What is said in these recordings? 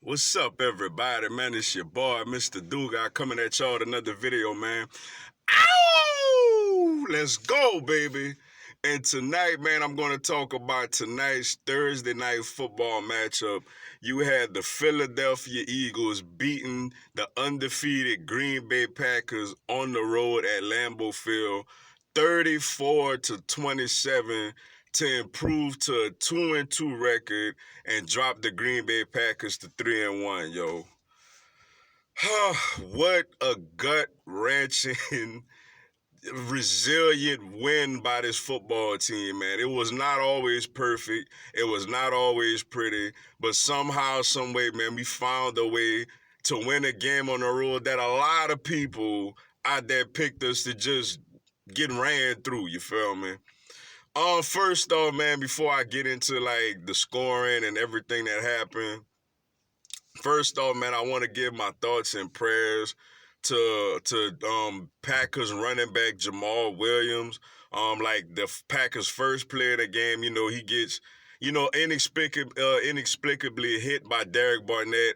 What's up, everybody? Man, it's your boy, Mr. Dugai, coming at y'all with another video, man. Ow! Let's go, baby. And tonight, man, I'm going to talk about tonight's Thursday night football matchup. You had the Philadelphia Eagles beating the undefeated Green Bay Packers on the road at Lambeau Field, 34-27, to improve to a 2-2 record and drop the Green Bay Packers to 3-1, yo. What a gut wrenching, resilient win by this football team, man. It was not always perfect. It was not always pretty, but somehow, some way, man, we found a way to win a game on the road that a lot of people out there picked us to just get ran through. You feel me? First off, man, before I get into like the scoring and everything that happened, first off, man, I want to give my thoughts and prayers to Packers running back Jamal Williams. Like the Packers' first play of the game, he gets inexplicably hit by Derek Barnett.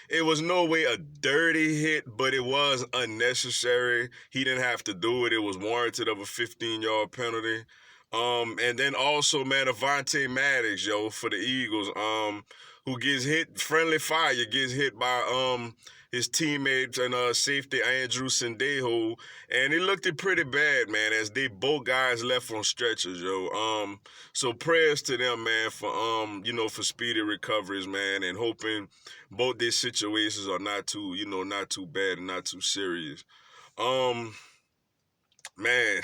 It was no way a dirty hit, but it was unnecessary. He didn't have to do it. It was warranted of a 15-yard penalty. And then also, man, Avonte Maddox, yo, for the Eagles, who gets hit, friendly fire, gets hit by his teammates and safety Andrew Sendejo, and it looked pretty bad, man, as they both guys left on stretchers, yo. So prayers to them, man, for speedy recoveries, man, and hoping both these situations are not too bad and not too serious. Man,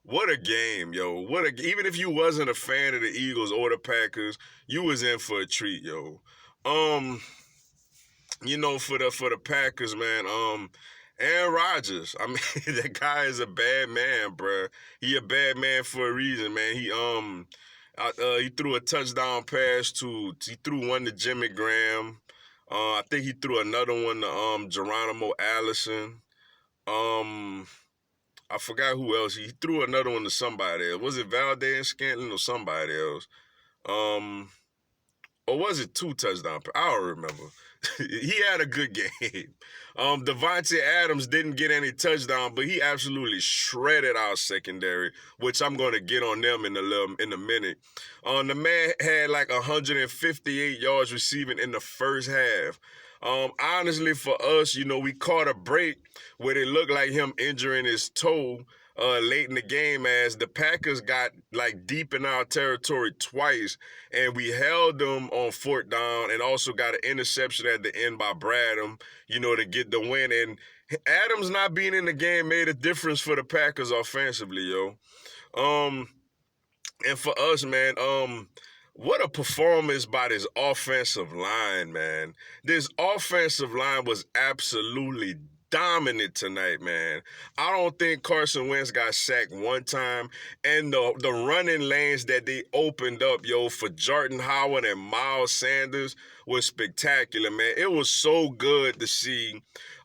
what a game, yo. Even if you wasn't a fan of the Eagles or the Packers, you was in for a treat, yo. Um, for the Packers, man, Aaron Rodgers, I mean, that guy is a bad man, bruh. He a bad man for a reason, man. He threw a touchdown pass he threw one to Jimmy Graham. I think he threw another one to Geronimo Allison. Um, I forgot who else. He threw another one to somebody else. Was it Valdez Scantling or somebody else? Um, or was it two touchdowns? I don't remember. He had a good game. Devontae Adams didn't get any touchdown, but he absolutely shredded our secondary, which I'm going to get on them in a minute. The man had like 158 yards receiving in the first half. Honestly, for us, we caught a break where it looked like him injuring his toe late in the game, as the Packers got like deep in our territory twice, and we held them on fourth down and also got an interception at the end by Bradham, to get the win. And Adams not being in the game made a difference for the Packers offensively, yo. And for us, man, what a performance by this offensive line, man. This offensive line was absolutely dominant tonight, man. I don't think Carson Wentz got sacked one time, and the running lanes that they opened up, yo, for Jordan Howard and Miles Sanders was spectacular, man. It was so good to see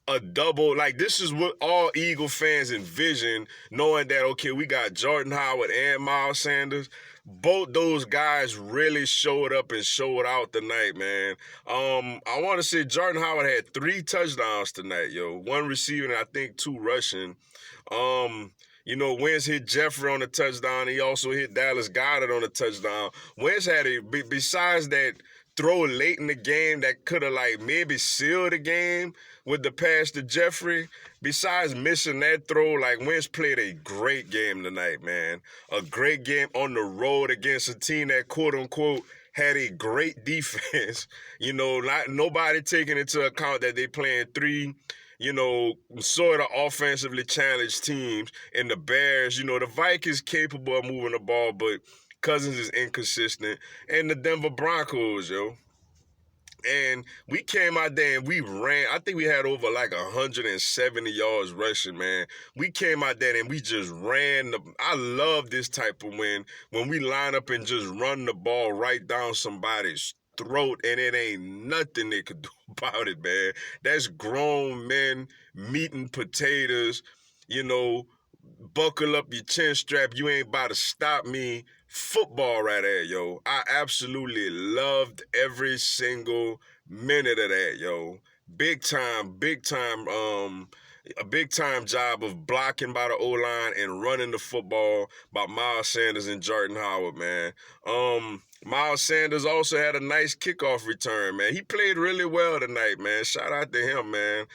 a double. Like, this is what all Eagle fans envision, knowing that, okay, we got Jordan Howard and Miles Sanders. Both those guys really showed up and showed out tonight, man. I want to say Jordan Howard had 3 touchdowns tonight, yo. 1 receiving, I think 2 rushing. Wentz hit Jeffrey on a touchdown. He also hit Dallas Goedert on a touchdown. Wentz had besides that throw late in the game that could have like maybe sealed the game with the pass to Jeffrey. Besides missing that throw, like, Wentz played a great game tonight, man. A great game on the road against a team that, quote unquote, had a great defense. Nobody taking into account that they playing 3 sort of offensively challenged teams. And the Bears, the Vikings capable of moving the ball, but Cousins is inconsistent. And the Denver Broncos, yo. And we came out there and we ran. I think we had over like 170 yards rushing, man. We came out there and we just ran. I love this type of win when we line up and just run the ball right down somebody's throat, and it ain't nothing they could do about it, man. That's grown men meeting potatoes, buckle up your chin strap. You ain't about to stop me football right there, yo. I absolutely loved every single minute of that, yo. Big time, a big time job of blocking by the O line and running the football by Miles Sanders and Jordan Howard, man. Miles Sanders also had a nice kickoff return, man. He played really well tonight, man. Shout out to him, man.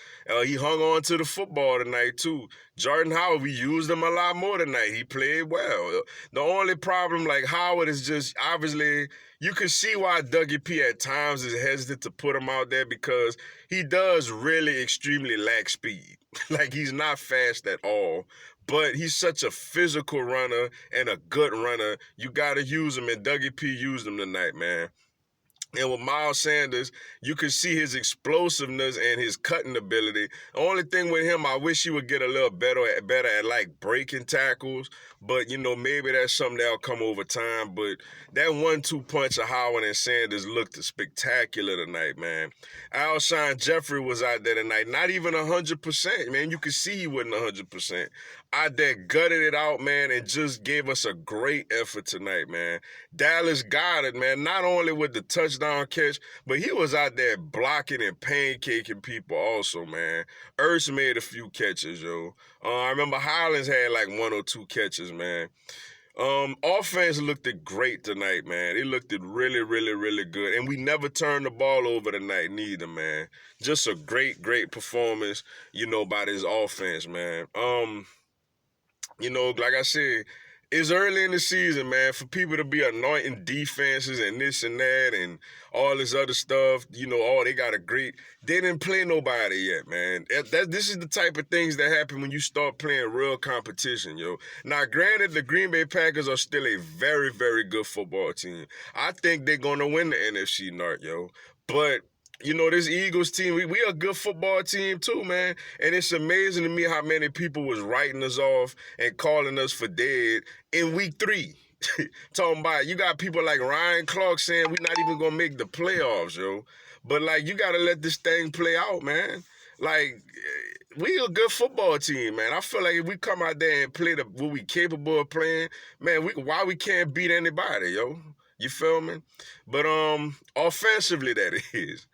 He hung on to the football tonight too. Jordan Howard, we used him a lot more tonight. He played well. The only problem, like Howard, is just obviously you can see why Dougie P at times is hesitant to put him out there because he does really extremely lack speed. Like he's not fast at all. But he's such a physical runner and a good runner. You got to use him, and Dougie P used him tonight, man. And with Miles Sanders, you can see his explosiveness and his cutting ability. The only thing with him, I wish he would get a little better at like breaking tackles. But, you know, maybe that's something that'll come over time. But that 1-2 punch of Howard and Sanders looked spectacular tonight, man. Alshon Jeffrey was out there tonight. Not even 100%, man. You could see he wasn't 100%. Out there gutted it out, man, and just gave us a great effort tonight, man. Dallas Goedert, man, not only with the touchdown catch, but he was out there blocking and pancaking people also, man. Ertz made a few catches, yo. I remember Hollins had like 1 or 2 catches, man. Offense looked great tonight, man. It looked really, really, really good. And we never turned the ball over tonight neither, man. Just a great, great performance, you know, by this offense, man. You know, like I said, it's early in the season, man, for people to be anointing defenses and this and that and all this other stuff. You know, oh, they got a great. They didn't play nobody yet, man. This is the type of things that happen when you start playing real competition, yo. Now, granted, the Green Bay Packers are still a very, very good football team. I think they're going to win the NFC North, yo. But you know, this Eagles team, we a good football team too, man. And it's amazing to me how many people was writing us off and calling us for dead in week 3. Talking about, you got people like Ryan Clark saying we're not even going to make the playoffs, yo. But, like, you got to let this thing play out, man. Like, we a good football team, man. I feel like if we come out there and play what we capable of playing, man, why we can't beat anybody, yo? You feel me? But offensively, that is.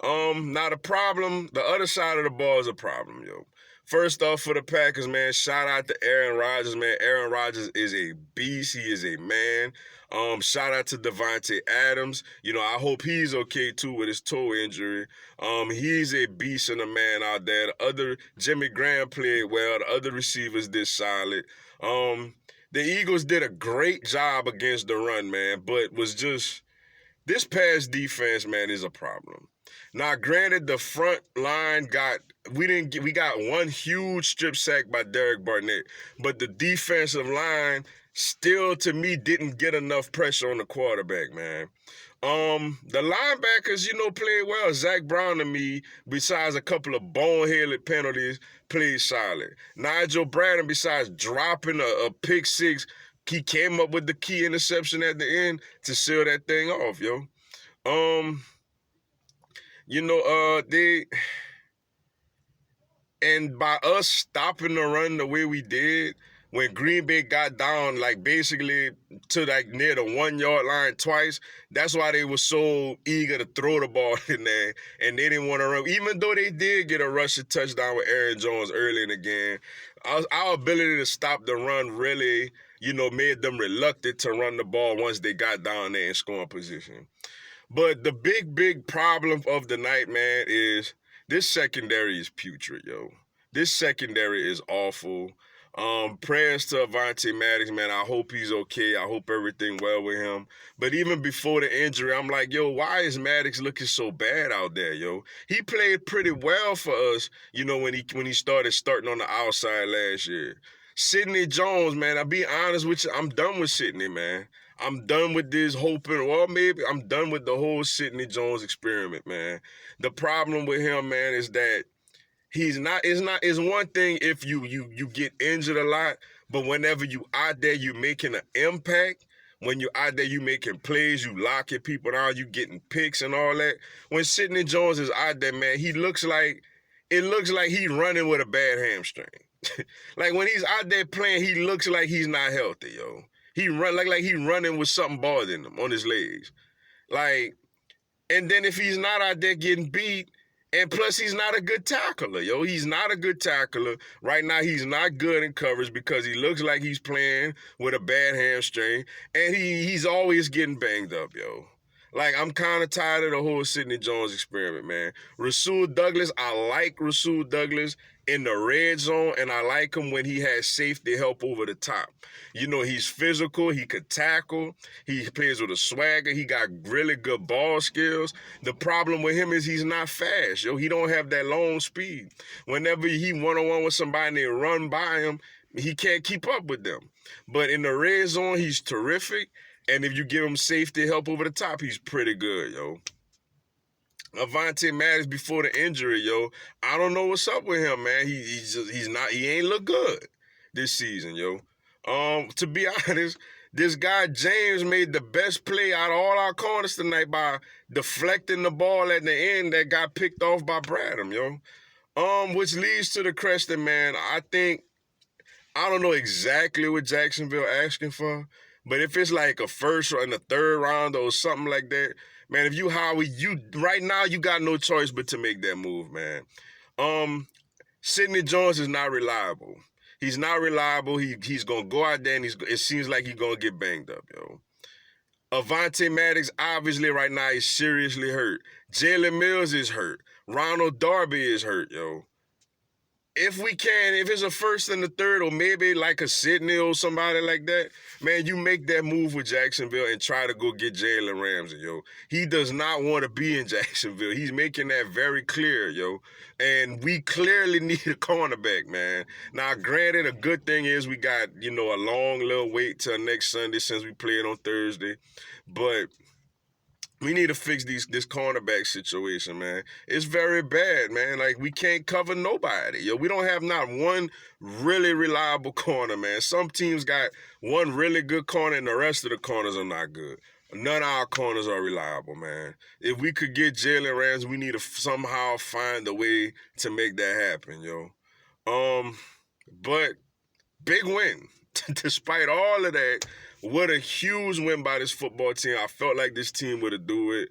Now the problem, the other side of the ball is a problem, yo. First off, for the Packers, man, shout out to Aaron Rodgers, man. Aaron Rodgers is a beast. He is a man. Shout out to Davante Adams. You know, I hope he's okay too with his toe injury. He's a beast and a man out there. The other Jimmy Graham played well. The other receivers did solid. The Eagles did a great job against the run, man, but was just this pass defense, man, is a problem. Now, granted, the front line we got one huge strip sack by Derek Barnett, but the defensive line still, to me, didn't get enough pressure on the quarterback, man. The linebackers, you know, played well. Zach Brown to me, besides a couple of boneheaded penalties, played solid. Nigel Bradham, besides dropping a pick 6, he came up with the key interception at the end to seal that thing off, yo. You know, and by us stopping the run the way we did, when Green Bay got down, like basically to like near the 1 yard line twice, that's why they were so eager to throw the ball in there, and they didn't want to run. Even though they did get a rushing touchdown with Aaron Jones early in the game, our ability to stop the run really, you know, made them reluctant to run the ball once they got down there in scoring position. But the big problem of the night, man, is this secondary is putrid, yo. This secondary is awful. Prayers to Avonte Maddox, man. I hope he's okay. I hope everything well with him. But even before the injury, I'm like, yo, why is Maddox looking so bad out there, yo? He played pretty well for us, you know, when he starting on the outside last year. Sidney Jones, man, I'll be honest with you, I'm done with Sidney, man. I'm done with this hoping, well, maybe I'm done with the whole Sidney Jones experiment, man. The problem with him, man, is that it's one thing if you get injured a lot, but whenever you out there, you making an impact. When you out there, you making plays, you locking people down, you getting picks and all that. When Sidney Jones is out there, man, it looks like he's running with a bad hamstring. Like when he's out there playing, he looks like he's not healthy, yo. He run like he running with something bothering him on his legs. Like, and then if he's not out there getting beat, and plus he's not a good tackler, yo. He's not a good tackler. Right now, he's not good in coverage because he looks like he's playing with a bad hamstring, and he's always getting banged up, yo. Like, I'm kind of tired of the whole Sidney Jones experiment, man. Rasul Douglas, I like Rasul Douglas in the red zone, and I like him when he has safety help over the top. You know, he's physical, he could tackle, he plays with a swagger, he got really good ball skills. The problem with him is he's not fast, yo. He don't have that long speed. Whenever he one-on-one with somebody and they run by him, he can't keep up with them. But in the red zone, he's terrific. And if you give him safety help over the top, he's pretty good, yo. Avonte Maddox before the injury, yo. I don't know what's up with him, man. He ain't look good this season, yo. To be honest, this guy James made the best play out of all our corners tonight by deflecting the ball at the end that got picked off by Bradham, yo. Which leads to the question, man. I don't know exactly what Jacksonville asking for, but if it's like a first or in the third round or something like that, man, if you Howie, you right now you got no choice but to make that move, man. Sidney Jones is not reliable. He's not reliable. He's gonna go out there and it seems like he's gonna get banged up, yo. Avonte Maddox obviously right now is seriously hurt. Jalen Mills is hurt. Ronald Darby is hurt, yo. If it's a first and a third, or maybe like a Sidney or somebody like that, man, you make that move with Jacksonville and try to go get Jalen Ramsey, yo. He does not want to be in Jacksonville. He's making that very clear, yo. And we clearly need a cornerback, man. Now, granted, a good thing is we got, a long little wait till next Sunday since we played on Thursday. But we need to fix this cornerback situation, man. It's very bad, man. Like, we can't cover nobody. Yo, we don't have not one really reliable corner, man. Some teams got one really good corner and the rest of the corners are not good. None of our corners are reliable, man. If we could get Jalen Ramsey, we need to somehow find a way to make that happen, yo. But big win. Despite all of that, what a huge win by this football team. I felt like this team would do it.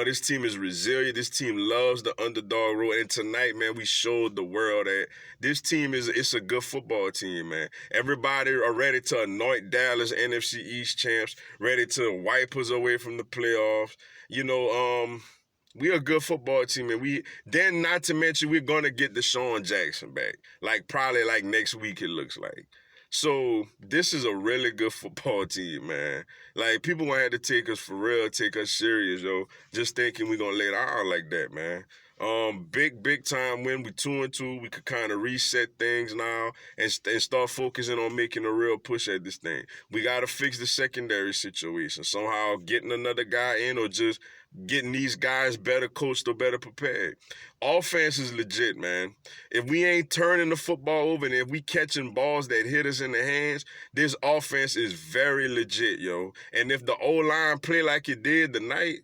This team is resilient. This team loves the underdog role. And tonight, man, we showed the world that this team it's a good football team, man. Everybody are ready to anoint Dallas NFC East champs, ready to wipe us away from the playoffs. We a good football team, and then not to mention we're gonna get Deshaun Jackson back. Probably next week, it looks like. So this is a really good football team, man. People gonna have to take us for real, take us serious, yo. Just thinking we're gonna lay it out like that, man. Big time win. We 2-2. We could kind of reset things now and start focusing on making a real push at this thing. We gotta fix the secondary situation. Somehow getting another guy in or just getting these guys better coached or better prepared. Offense is legit, man. If we ain't turning the football over and if we catching balls that hit us in the hands, this offense is very legit, yo. And if the O-line play like it did tonight,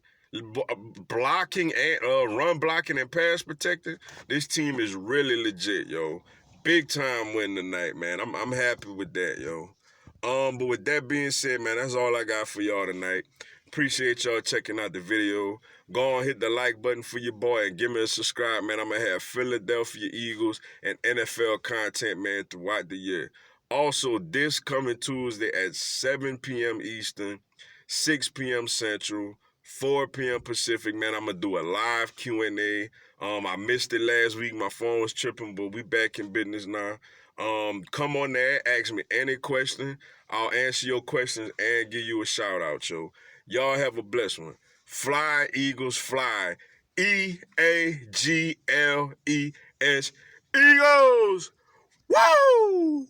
blocking and run blocking and pass protecting, this team is really legit, yo. Big time win tonight, man. I'm happy with that, yo. But with that being said, man, that's all I got for y'all tonight. Appreciate y'all checking out the video. Go on, hit the like button for your boy and give me a subscribe, man. I'm going to have Philadelphia Eagles and NFL content, man, throughout the year. Also, this coming Tuesday at 7 p.m. Eastern, 6 p.m. Central, 4 p.m. Pacific, man, I'm going to do a live Q&A. I missed it last week. My phone was tripping, but we back in business now. Come on there, ask me any question. I'll answer your questions and give you a shout out, yo. Y'all have a blessed one. Fly, Eagles, fly. E-A-G-L-E-S. Eagles! Woo!